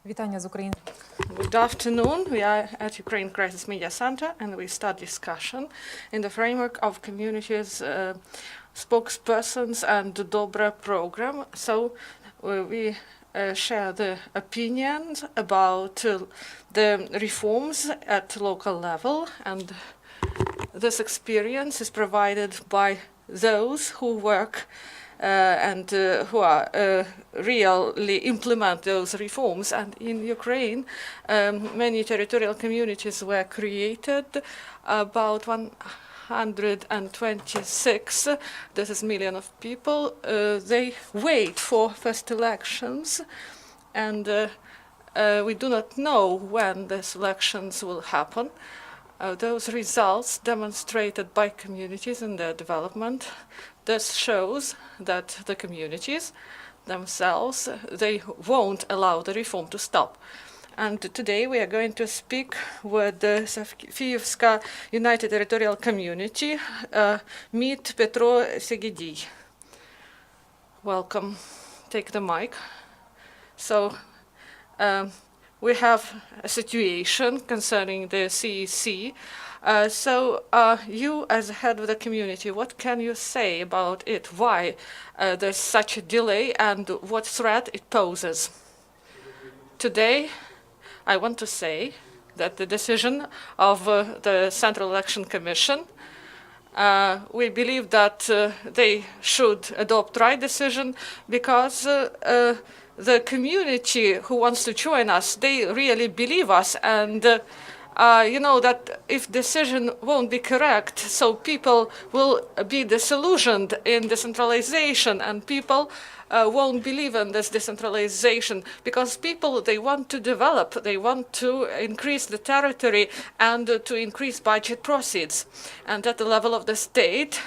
Вітання з України. Good afternoon. We are at Ukraine Crisis Media Center and we start discussion in the framework of communities spokespersons and the Dobra program. So we share the opinions about the reforms at local level, and this experience is provided by those who work and who are really implement those reforms. And in Ukraine, many territorial communities were created, about 126, this is million of people. They wait for first elections, and we do not know when these elections will happen. Those results demonstrated by communities in their development. This shows that the communities themselves, they won't allow the reform to stop. And today we are going to speak with the Soviivska United Territorial Community, meet Petro Sehediy. Welcome. Take the mic. So we have a situation concerning the CEC. You, as head of the community, what can you say about it? Why there's such a delay and what threat it poses? Today, I want to say that the decision of the Central Election Commission, we believe that they should adopt right decision because the community who wants to join us, they really believe us, and you know that if decision won't be correct, so people will be disillusioned in decentralization, and people won't believe in this decentralization because people, they want to develop, they want to increase the territory and to increase budget proceeds. And at the level of the state,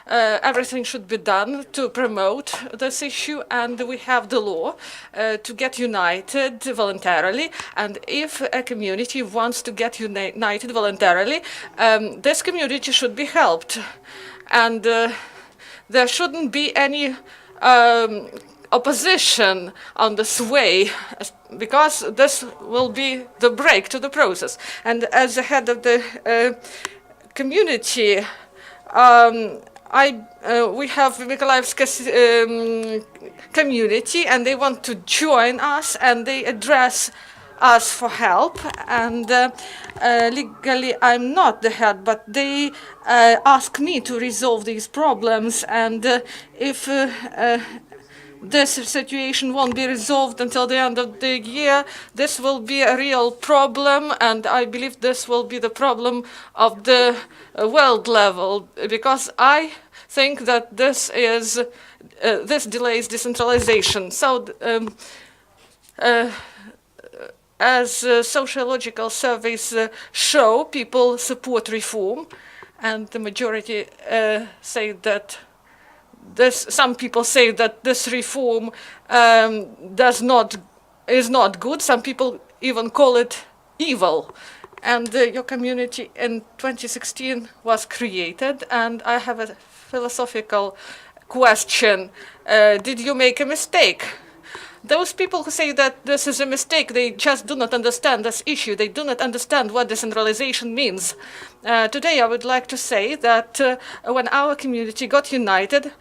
everything should be done to promote this issue, and we have the law to get united voluntarily. And if a community wants to get united voluntarily, this community should be helped. And there shouldn't be any opposition on this way, because this will be the break to the process. And as the head of the community, we have Mykolaievska community, and they want to join us, and they address us for help. And legally, I'm not the head, but they ask me to resolve these problems. And if this situation won't be resolved until the end of the year, this will be a real problem, and I believe this will be the problem of the world level, because I think that this delays decentralization. So as sociological surveys show, people support reform, and the majority say that some people say that this reform is not good. Some people even call it evil. And your community in 2016 was created, and I have a philosophical question. Did you make a mistake? Those people who say that this is a mistake, they just do not understand this issue. They do not understand what decentralization means. Today I would like to say that when our community got united,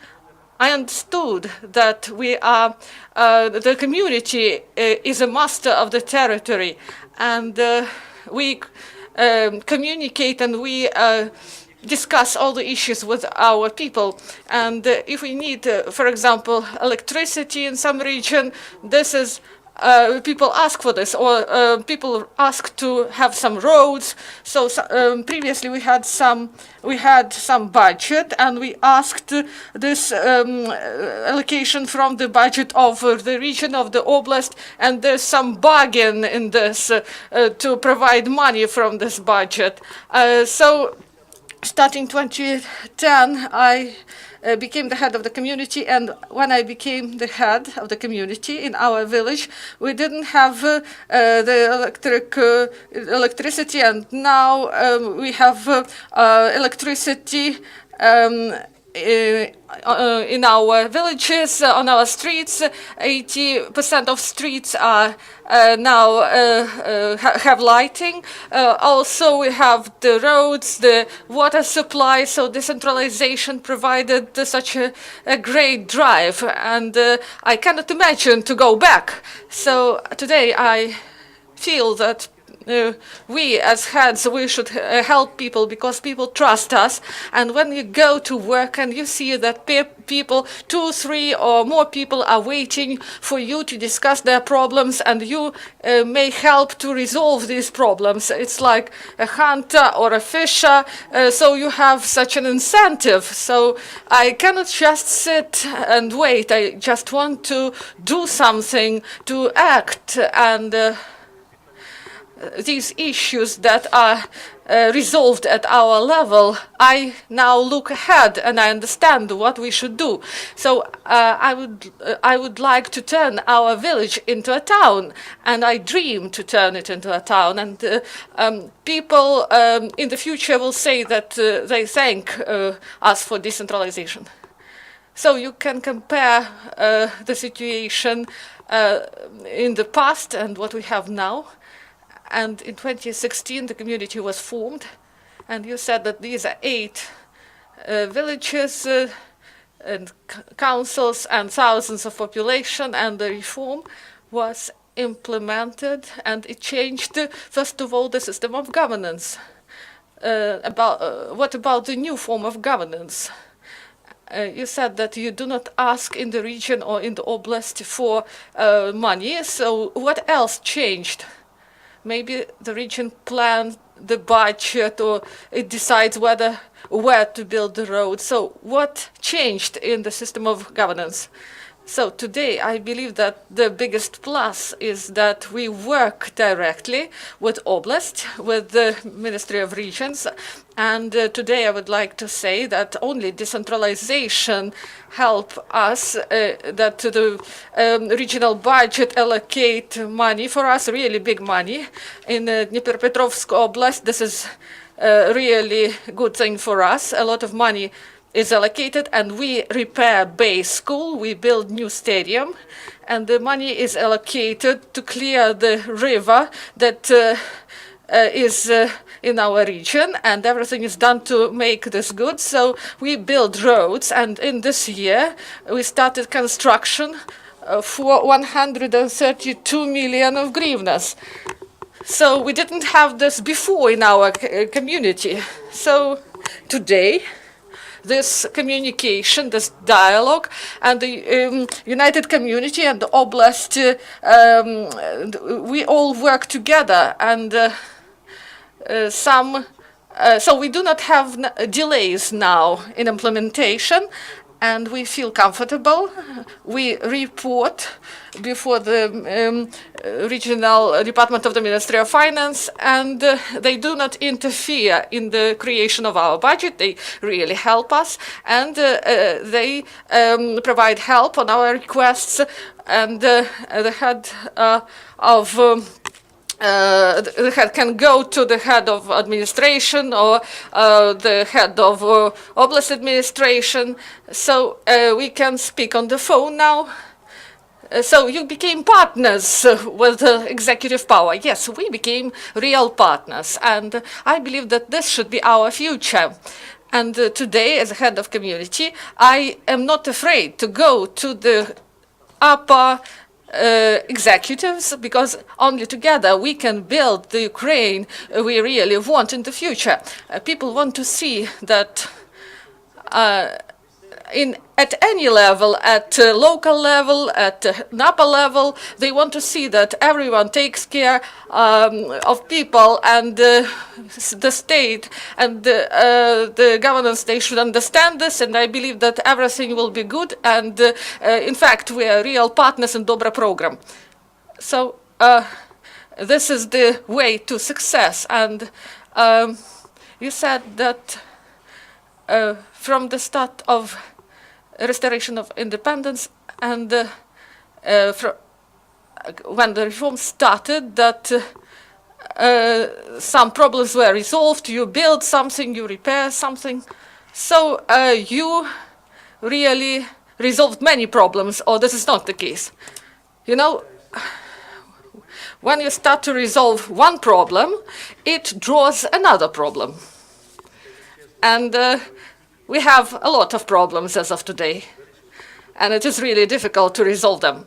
I understood that the community is a master of the territory, and we communicate and we discuss all the issues with our people. And if we need, for example, electricity in some region, this is people ask for this, or people ask to have some roads. So previously we had some budget, and we asked this allocation from the budget of the region of the oblast, and there's some bargain in this to provide money from this budget. Starting 2010, I became the head of the community, and when I became the head of the community in our village, we didn't have the electricity, and now we have electricity in our villages, on our streets, 80% of streets are now have lighting. Also, we have the roads, the water supply. So decentralization provided such a great drive, and I cannot imagine to go back. So today I feel that we as heads, we should help people because people trust us. And when you go to work and you see that people, 2, 3 or more people are waiting for you to discuss their problems, and you may help to resolve these problems. It's like a hunter or a fisher, so you have such an incentive. So I cannot just sit and wait. I just want to do something, to act, and these issues that are resolved at our level, I now look ahead and I understand what we should do. So I would like to turn our village into a town, and I dream to turn it into a town. And people in the future will say that they thank us for decentralization. So you can compare the situation in the past and what we have now. And in 2016, the community was formed. And you said that these are 8 villages and councils and thousands of population, and the reform was implemented, and it changed, first of all, the system of governance. What about the new form of governance? You said that you do not ask in the region or in the oblast for money. So what else changed? Maybe the region plans the budget, or it decides where to build the road. So what changed in the system of governance? So today I believe that the biggest plus is that we work directly with Oblast, with the Ministry of Regions. And today I would like to say that only decentralization help us, that the regional budget allocate money for us, really big money. In Dnipropetrovsk Oblast, this is a really good thing for us. A lot of money is allocated, and we repair base school, we build new stadium, and the money is allocated to clear the river that is in our region, and everything is done to make this good. So we build roads, and in this year we started construction for 132 million of hryvnias. So we didn't have this before in our community. So today, this communication, this dialogue, and the united community and the oblast, we all work together, and so we do not have delays now in implementation, and we feel comfortable. We report before the regional department of the Ministry of Finance, and they do not interfere in the creation of our budget. They really help us, and they provide help on our requests. And the head of the head can go to the head of administration or the head of oblast administration, so we can speak on the phone now. So you became partners with executive power. Yes, we became real partners, and I believe that this should be our future. And today, as a head of community, I am not afraid to go to the upper executives, because only together we can build the Ukraine we really want in the future. People want to see that at any level, at local level, at upper level, they want to see that everyone takes care of people, and the state and the governance, they should understand this, and I believe that everything will be good, and in fact we are real partners in Dobra program. So this is the way to success. And you said that from the start of restoration of independence, and when the reform started, that some problems were resolved, you build something, you repair something. So you really resolved many problems, or this is not the case. You know, when you start to resolve one problem, it draws another problem. And we have a lot of problems as of today, and it is really difficult to resolve them.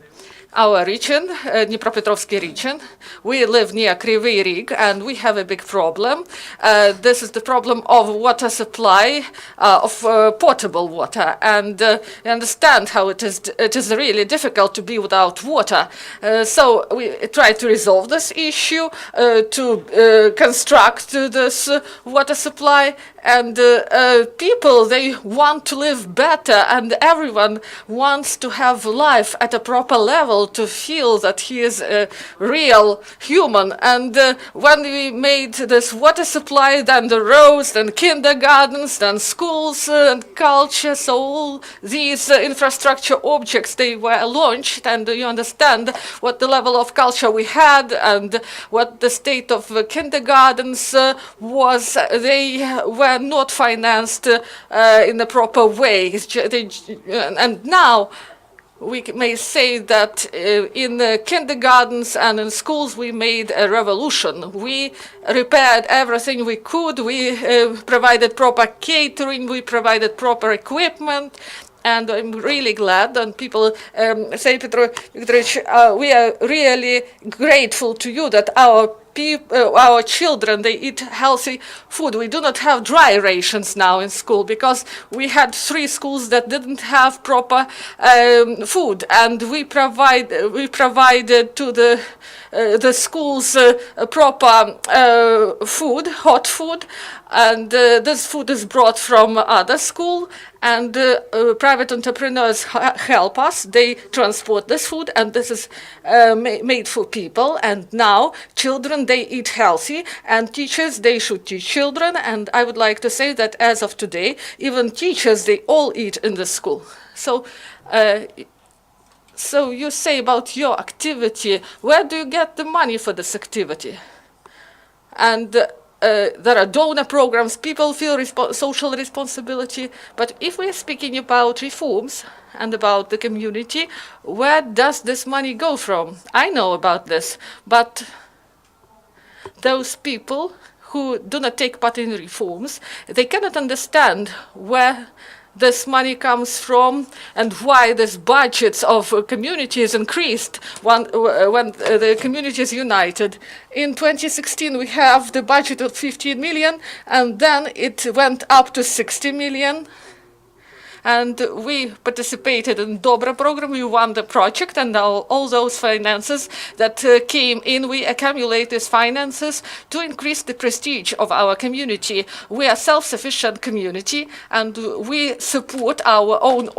Our region, Dnipropetrovsky region, we live near Kryvyi Rih, and we have a big problem. This is the problem of water supply, of potable water, and you understand how it is really difficult to be without water. So we try to resolve this issue, to construct this water supply, and people, they want to live better, and everyone wants to have life at a proper level, to feel that he is a real human. And when we made this water supply, then the roads, then kindergartens, then schools and culture, so all these infrastructure objects, they were launched, and you understand what the level of culture we had and what the state of kindergartens was. They were not financed in the proper way. And now we may say that in kindergartens and in schools we made a revolution. We repaired everything we could. We provided proper catering. We provided proper equipment. And I'm really glad, and people say, Petro Viktorovich, we are really grateful to you that our children, they eat healthy food. We do not have dry rations now in school, because we had 3 schools that didn't have proper food, and we provided to the schools proper food, hot food, and this food is brought from other school, and private entrepreneurs help us. They transport this food, and this is made for people. And now children, they eat healthy, and teachers, they should teach children. And I would like to say that as of today, even teachers, they all eat in the school. So so you say about your activity, where do you get the money for this activity? And there are donor programs, people feel social responsibility, but if we're speaking about reforms and about the community, where does this money go from? I know about this, but those people who do not take part in reforms, they cannot understand where this money comes from and why this budgets of communities increased when the community is united. In 2016 we have the budget of 15 million, and then it went up to 60 million. And we participated in Dobra program. We won the project, and all those finances that came in, we accumulate these finances to increase the prestige of our community. We are self-sufficient community, and we support our own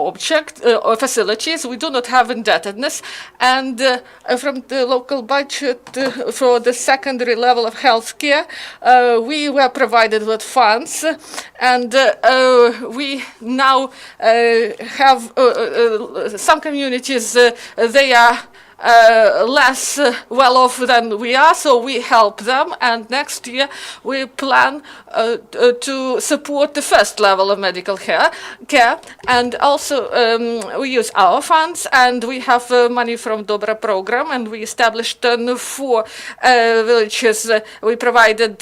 facilities. We do not have indebtedness, and from the local budget for the secondary level of healthcare, we were provided with funds, and we now have some communities, they are less well off than we are, so we help them, and next year we plan to support the first level of medical care, and also we use our funds, and we have money from Dobra program, and we established 4 villages. We provided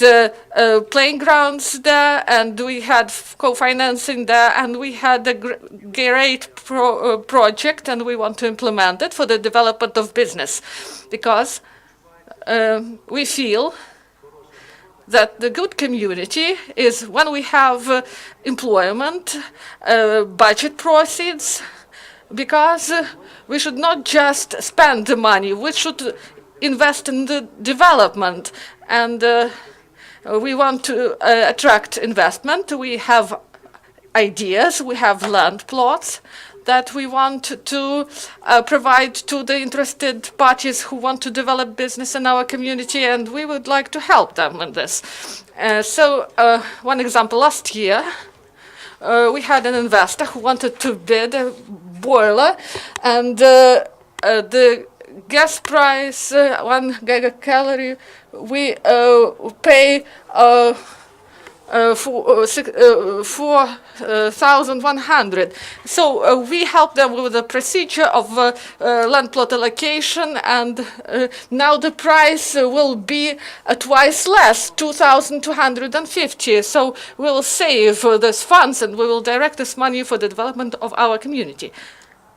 playing grounds there, and we had co-financing there, and we had a great project, and we want to implement it for the development of business, because we feel that the good community is when we have employment, budget proceeds, because we should not just spend the money, we should invest in the development, and we want to attract investment. We have ideas, we have land plots that we want to provide to the interested parties who want to develop business in our community, and we would like to help them in this. So one example, last year we had an investor who wanted to bid a boiler, and the gas price, 1 gigacalorie, we pay 4,100. So we help them with the procedure of land plot allocation, and now the price will be twice less, 2,250. So we'll save these funds and we will direct this money for the development of our community.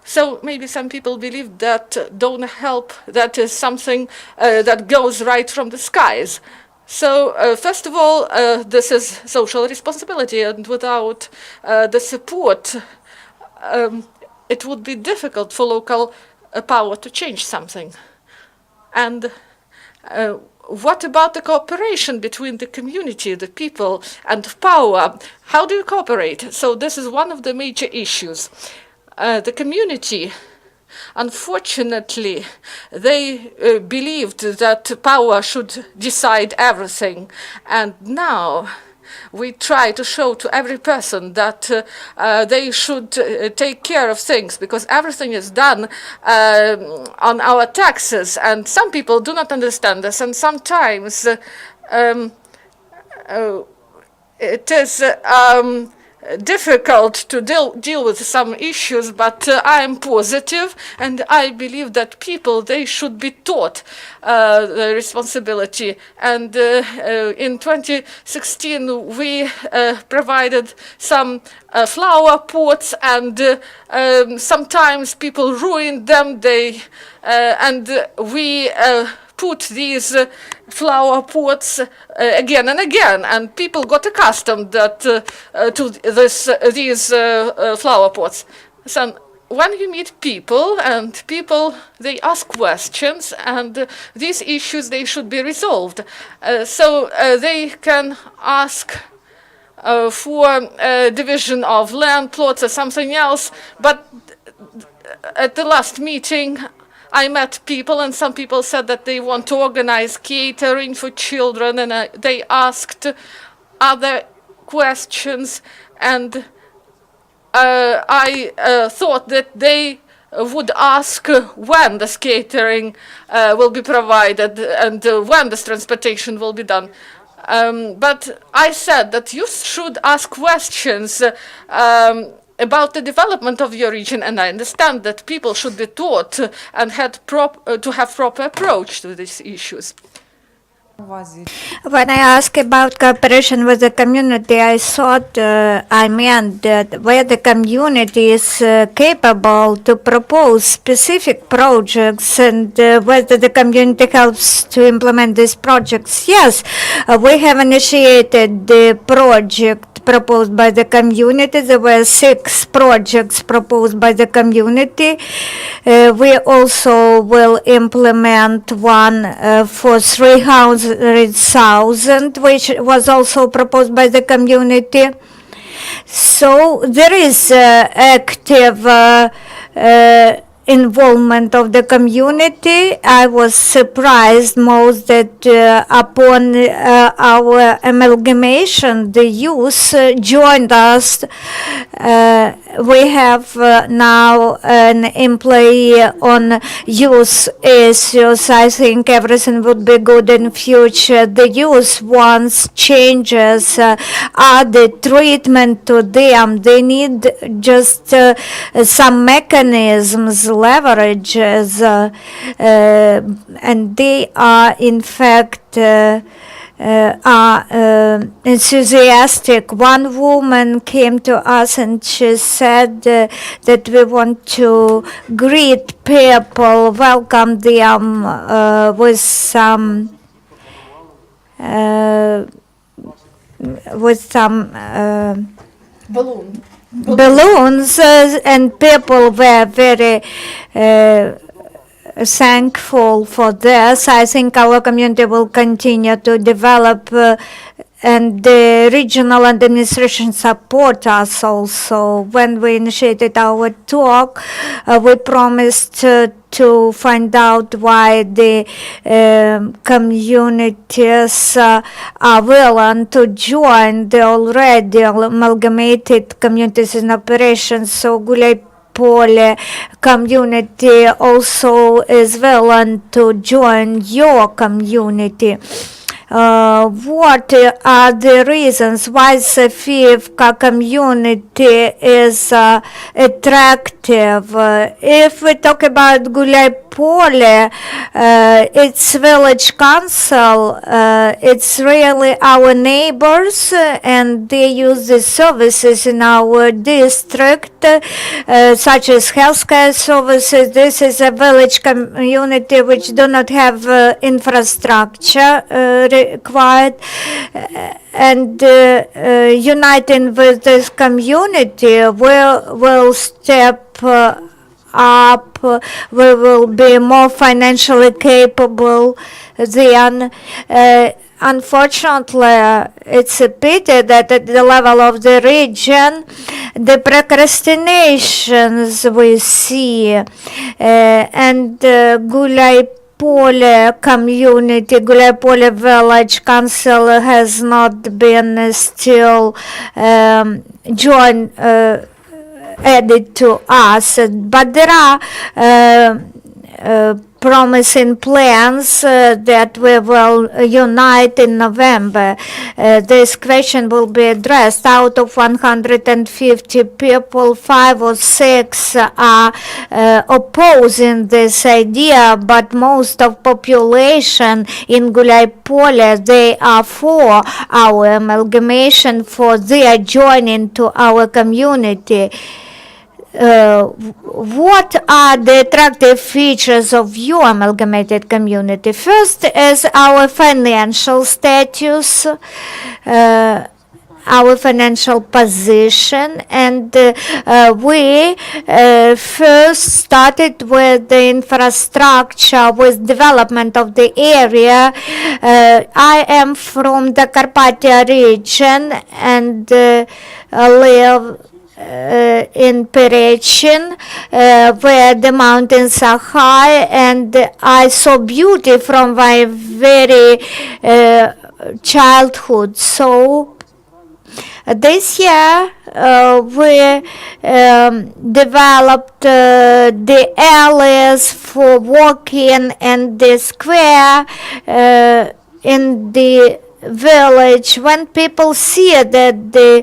So maybe some people believe that don't help, that is something that goes right from the skies. So first of all, this is social responsibility, and without the support, it would be difficult for local power to change something. And what about the cooperation between the community, the people, and power? How do you cooperate? So this is one of the major issues. The community, unfortunately, they believed that power should decide everything, and now we try to show to every person that they should take care of things, because everything is done on our taxes, and some people do not understand this, and sometimes it is difficult to deal with some issues, but I am positive, and I believe that people, they should be taught the responsibility. And in 2016 we provided some flower pots, and sometimes people ruined them. And we put these flower pots again and again, and people got accustomed to these flower pots. So when you meet people, and people, they ask questions, and these issues, they should be resolved. So they can ask for division of land plots or something else, but at the last meeting I met people, and some people said that they want to organize catering for children, and they asked other questions, and I thought that they would ask when this catering will be provided and when this transportation will be done. But I said that you should ask questions about the development of your region, and I understand that people should be taught and to have proper approach to these issues. When I asked about cooperation with the community, I thought I meant that where the community is capable to propose specific projects, and whether the community helps to implement these projects. Yes, we have initiated the project proposed by the community. There were 6 projects proposed by the community. We also will implement one for 300,000, which was also proposed by the community. So there is active involvement of the community. I was surprised most that upon our amalgamation, the youth joined us. We have now an employee on youth issues. I think everything would be good in future. The youth wants changes, added treatment to them. They need just some mechanisms, leverages, and they are in fact enthusiastic. One woman came to us and she said that we want to greet people, welcome them with some balloons, and people were very thankful for this. I think our community will continue to develop, and the regional administration support us also. When we initiated our talk, we promised to find out why the communities are willing to join the already amalgamated communities in operation. So Pole community also is willing to join your community. what are the reasons why Soviivska community is attractive? If we talk about Guляйполе, its village council, it's really our neighbors, and they use the services in our district, such as healthcare services. This is a village community which do not have infrastructure required, and uniting with this community will step up. We will be more financially capable than. Unfortunately, it's a pity that at the level of the region, the procrastinations we see, and Guляйполе community, Guляйполe village council has not been still joined, added to us, but there are promising plans that we will unite in November. This question will be addressed. Out of 150 people, 5 or 6 are opposing this idea, but most of population in Guляйполе, they are for our amalgamation, for their joining to our community. What are the attractive features of your amalgamated community? First is our financial status, our financial position, and we first started with the infrastructure, with development of the area. I am from the Carpathia region and live in Perechin, where the mountains are high, and I saw beauty from my very childhood. So this year we developed the alleys for walking and the square in the village. When people see that the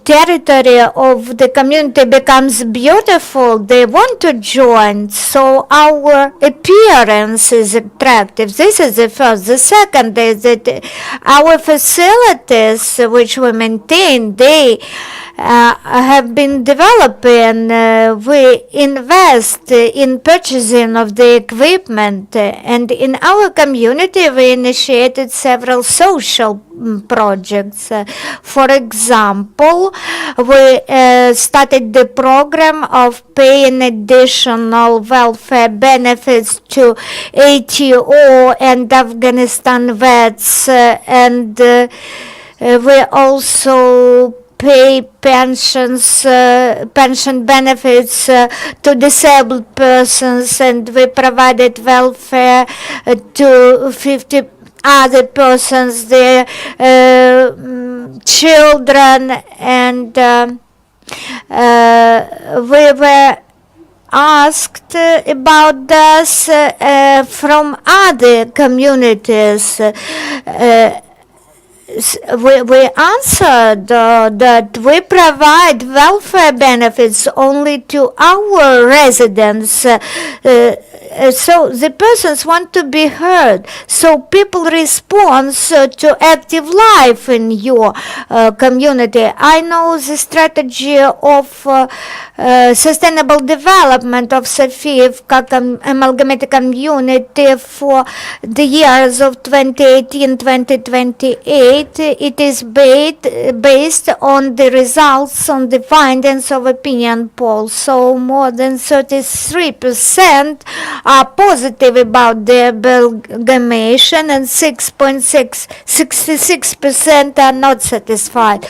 territory of the community becomes beautiful, they want to join. So our appearance is attractive. This is the first. The second is that our facilities which we maintain, they have been developing. We invest in purchasing of the equipment, and in our community we initiated several social projects. For example, we started the program of paying additional welfare benefits to ATO and Afghanistan vets, and we also pay pension benefits to disabled persons, and we provided welfare to 50 other persons, their children, and we were asked about this from other communities. We answered that we provide welfare benefits only to our residents. So the persons want to be heard. So people respond to active life in your community. I know the strategy of sustainable development of Soviivska amalgamated community for the years of 2018-2028. It is based on the results, on the findings of opinion polls. So more than 33% are positive about the amalgamation, and 66% are not satisfied.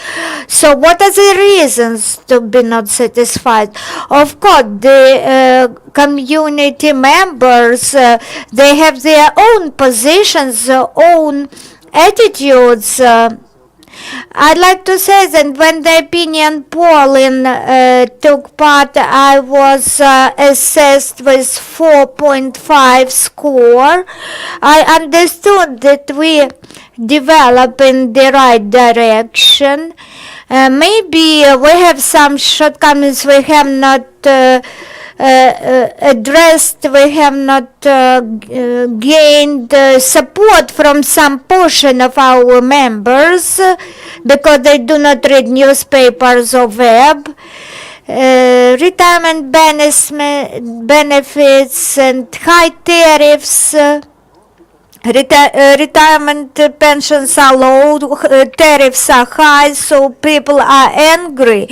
So what are the reasons to be not satisfied? Of course, the community members, they have their own positions, own attitudes. I'd like to say that when the opinion polling took part, I was assessed with 4.5 score. I understood that we develop in the right direction. Maybe we have some shortcomings we have not addressed, we have not gained support from some portion of our members because they do not read newspapers or web. Retirement benefits and high tariffs. Retirement pensions are low, tariffs are high, so people are angry.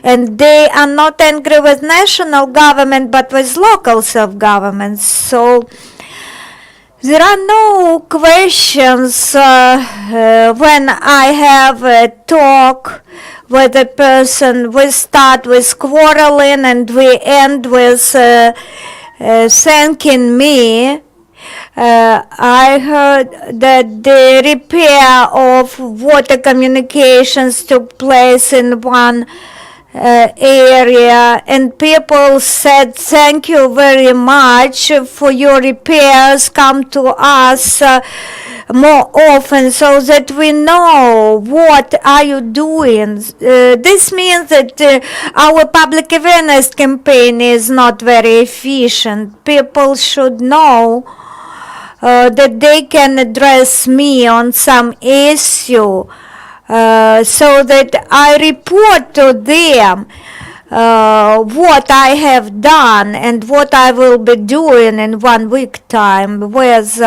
And they are not angry with national government, but with local self-government. So there are no questions when I have a talk with a person. We start with quarreling and we end with thanking me. I heard that the repair of water communications took place in one area, and people said thank you very much for your repairs, come to us more often so that we know what are you doing. This means that our public awareness campaign is not very efficient. People should know that they can address me on some issue so that I report to them what I have done and what I will be doing in 1 week time with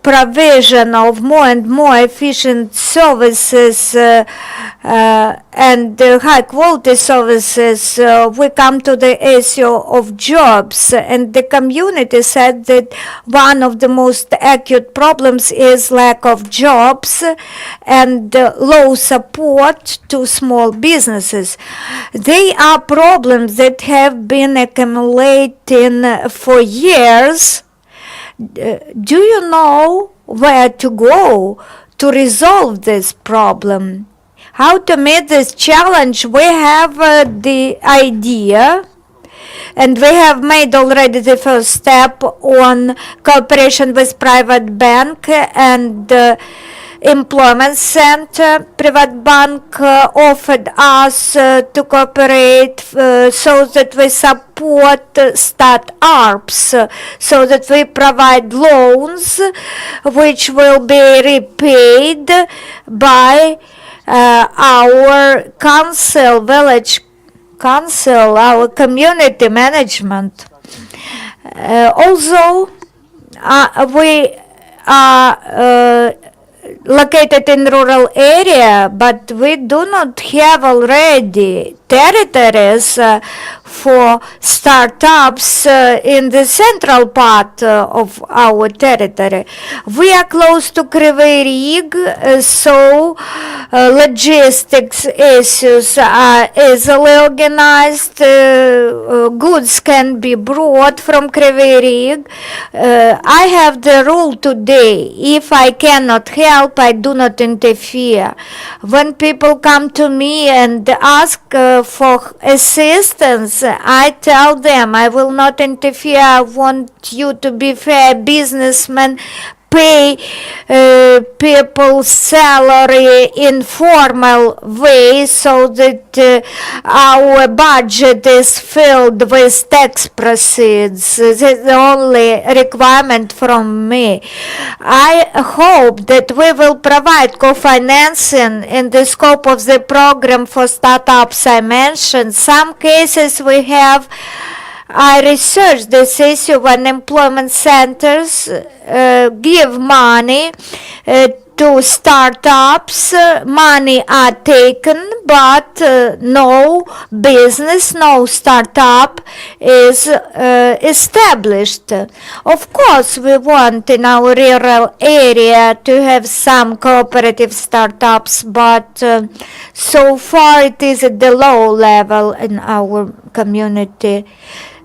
provision of more and more efficient services and high quality services. We come to the issue of jobs, and the community said that one of the most acute problems is lack of jobs and low support to small businesses. They are problems that have been accumulating for years. Do you know where to go to resolve this problem? How to meet this challenge? We have the idea, and we have made already the first step on cooperation with private bank and employment center. Private bank offered us to cooperate so that we support startups, so that we provide loans which will be repaid by our council, village council, our community management. Also, we are located in rural area, but we do not have already territories for startups in the central part of our territory. We are close to Kryvyi Rih, so logistics issues are easily organized. Goods can be brought from Kryvyi Rih. I have the rule today: if I cannot help, I do not interfere. When people come to me and ask for assistance, I tell them I will not interfere. I want you to be fair businessman, pay people's salary in formal way so that our budget is filled with tax proceeds. This is the only requirement from me. I hope that we will provide co-financing in the scope of the program for startups I mentioned. Some cases we have. I researched this issue when employment centers give money to startups. Money are taken, but no business, no startup is established. Of course, we want in our rural area to have some cooperative startups, but so far it is at the low level in our community.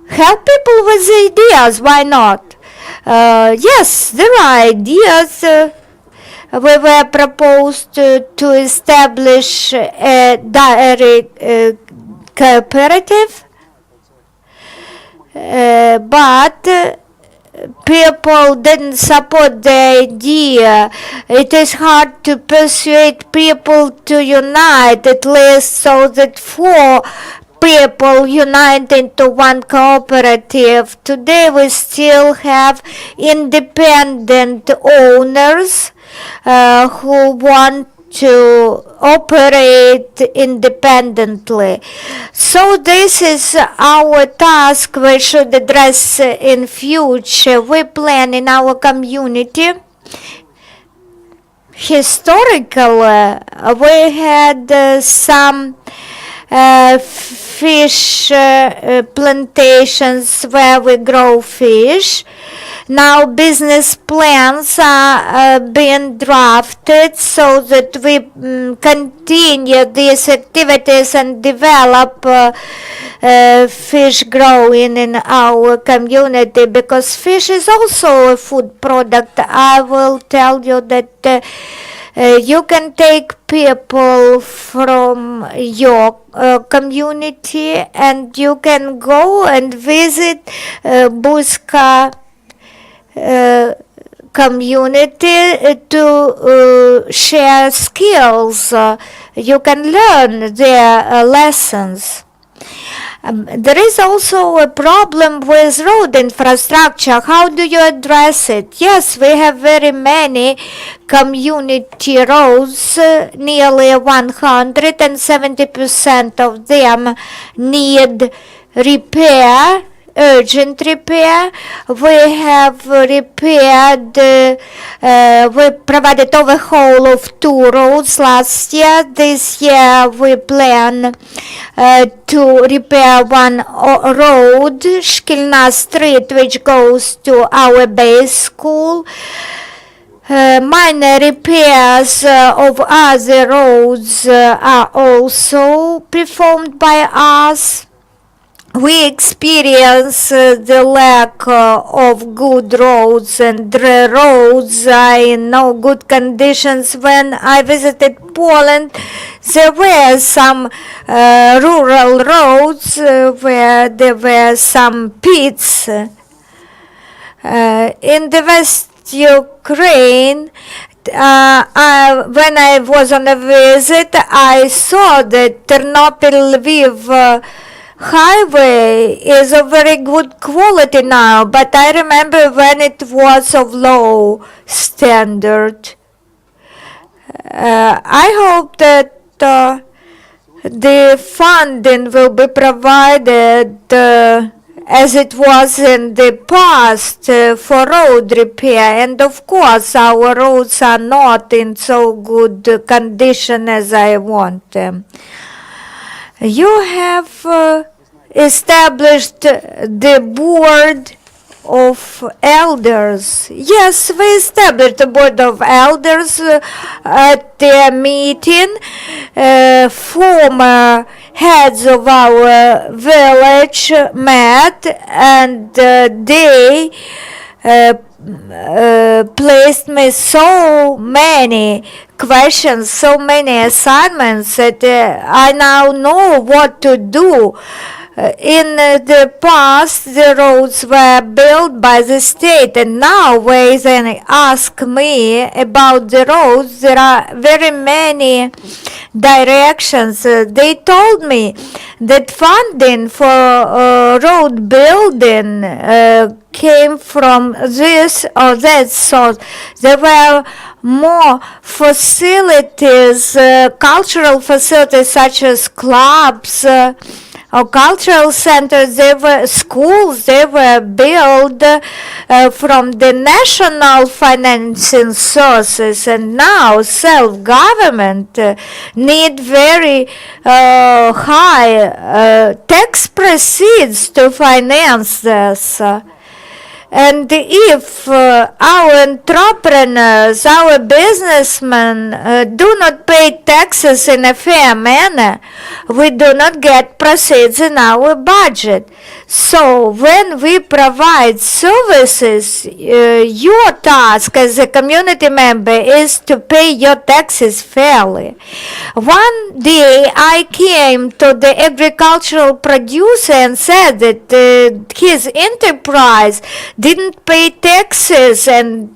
Help people with ideas, why not? Yes, there are ideas. We were proposed to establish a dairy cooperative, but people didn't support the idea. It is hard to persuade people to unite, at least so that 4 people unite into one cooperative. Today we still have independent owners who want to operate independently. So this is our task we should address in future. We plan in our community. Historically, we had some fish plantations where we grow fish. Now business plans are being drafted so that we continue these activities and develop fish growing in our community, because fish is also a food product. I will tell you that you can take people from your community and you can go and visit Buska community to share skills. You can learn their lessons. There is also a problem with road infrastructure. How do you address it? Yes, we have very many community roads, nearly 170% of them need repair, urgent repair. We have repaired, we provided overhaul of 2 roads last year. This year we plan to repair 1 road, Shkilna Street, which goes to our base school. Minor repairs of other roads are also performed by us. We experience the lack of good roads, and the roads are in no good conditions. When I visited Poland, there were some rural roads where there were some pits. In the West Ukraine, when I was on a visit, I saw that Ternopil-Lviv highway is of very good quality now, but I remember when it was of low standard. I hope that the funding will be provided as it was in the past for road repair, and of course our roads are not in so good condition as I want them. You have established the board of elders. Yes, we established the board of elders at the meeting. Former heads of our village met, and they placed me so many questions, so many assignments that I now know what to do. In the past, the roads were built by the state, and now when they ask me about the roads, there are very many directions. They told me that funding for road building came from this or that source. There were more facilities, cultural facilities such as clubs, or cultural centers. They were schools. They were built from the national financing sources, and now self-government need very high tax proceeds to finance this. And if our entrepreneurs, our businessmen do not pay taxes in a fair manner, we do not get proceeds in our budget. So when we provide services, your task as a community member is to pay your taxes fairly. One day I came to the agricultural producer and said that his enterprise didn't pay taxes, and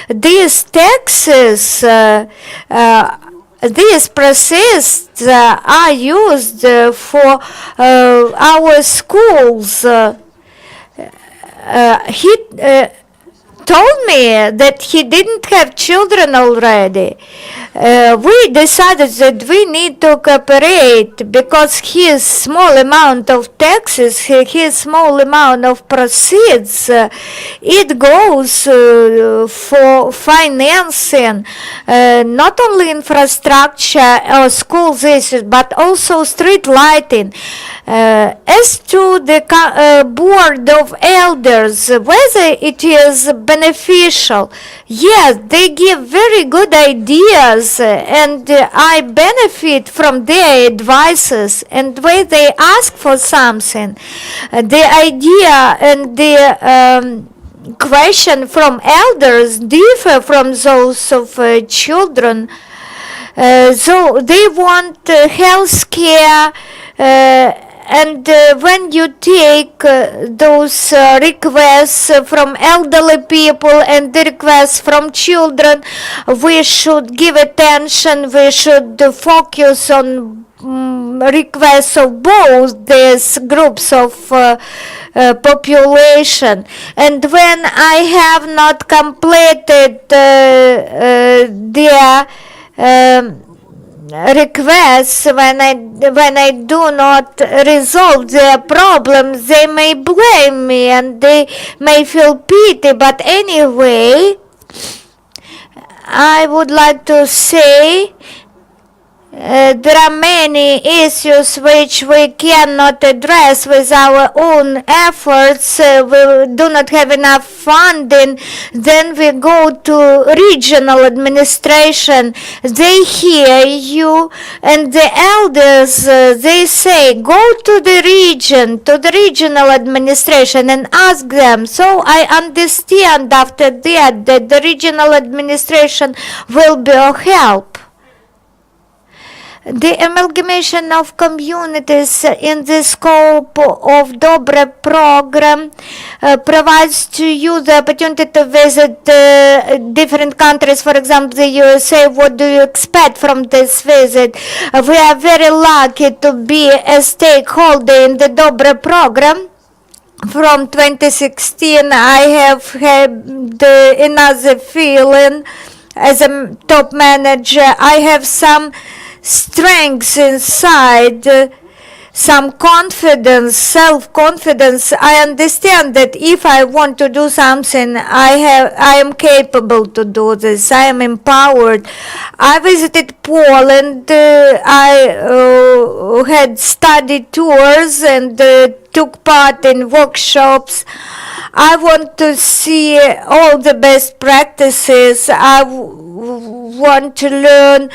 these taxes, these proceeds are used for our schools. He told me that he didn't have children already. We decided that we need to cooperate because his small amount of taxes, his small amount of proceeds, it goes for financing not only infrastructure or schools issues, but also street lighting. As to the board of elders, whether it is beneficial, yes, they give very good ideas, and I benefit from their advices. And when they ask for something, the idea and the question from elders differ from those of children. So they want health care. And when you take those requests from elderly people and the requests from children, we should give attention, we should focus on requests of both these groups of population. And when I have not completed their requests, when I do not resolve their problems, they may blame me and they may feel pity. But anyway, I would like to say there are many issues which we cannot address with our own efforts. We do not have enough funding. Then we go to regional administration. They hear you, and the elders, they say, go to the region, to the regional administration and ask them. So I understand after that the regional administration will be of help. The amalgamation of communities in the scope of Dobre program provides to you the opportunity to visit different countries, for example, the USA. What do you expect from this visit? We are very lucky to be a stakeholder in the Dobre program. From 2016, I have had another feeling as a top manager. I have some strengths inside, some confidence, self-confidence. I understand that if I want to do something, I am capable to do this. I am empowered. I visited Poland. I had study tours and took part in workshops. I want to see all the best practices. I want to learn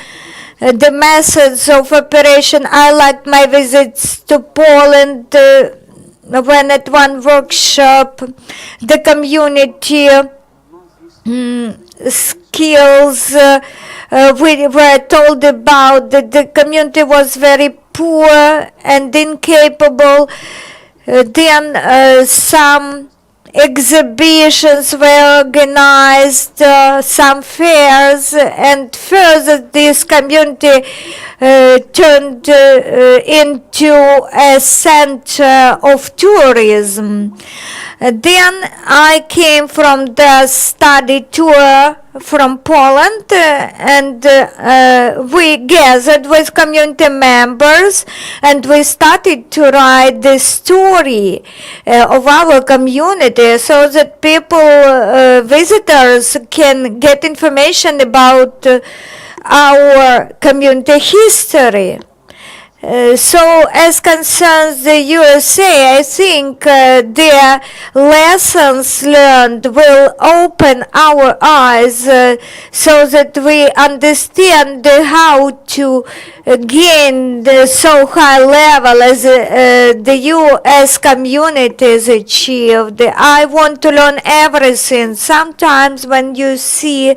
the methods of operation. I liked my visits to Poland when at one workshop the community skills we were told about that the community was very poor and incapable. Then some exhibitions were organized, some fairs, and further this community turned into a center of tourism. Then I came from the study tour from Poland, and we gathered with community members, and we started to write the story of our community so that people, visitors, can get information about our community history. So as concerns the USA, I think their lessons learned will open our eyes so that we understand how to gain the so high level as the US communities achieved. I want to learn everything. Sometimes when you see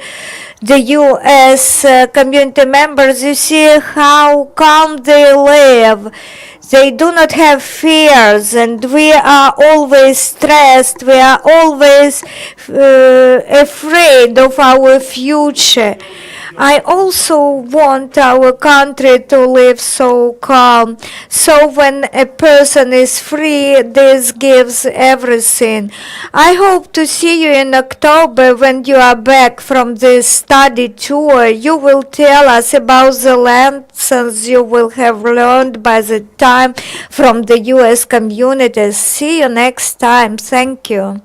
the U.S. Community members, you see how calm they live. They do not have fears, and we are always stressed. We are always afraid of our future. I also want our country to live so calm. So when a person is free, this gives everything. I hope to see you in October when you are back from this study tour. You will tell us about the lessons you will have learned by the time from the U.S. communities. See you next time. Thank you.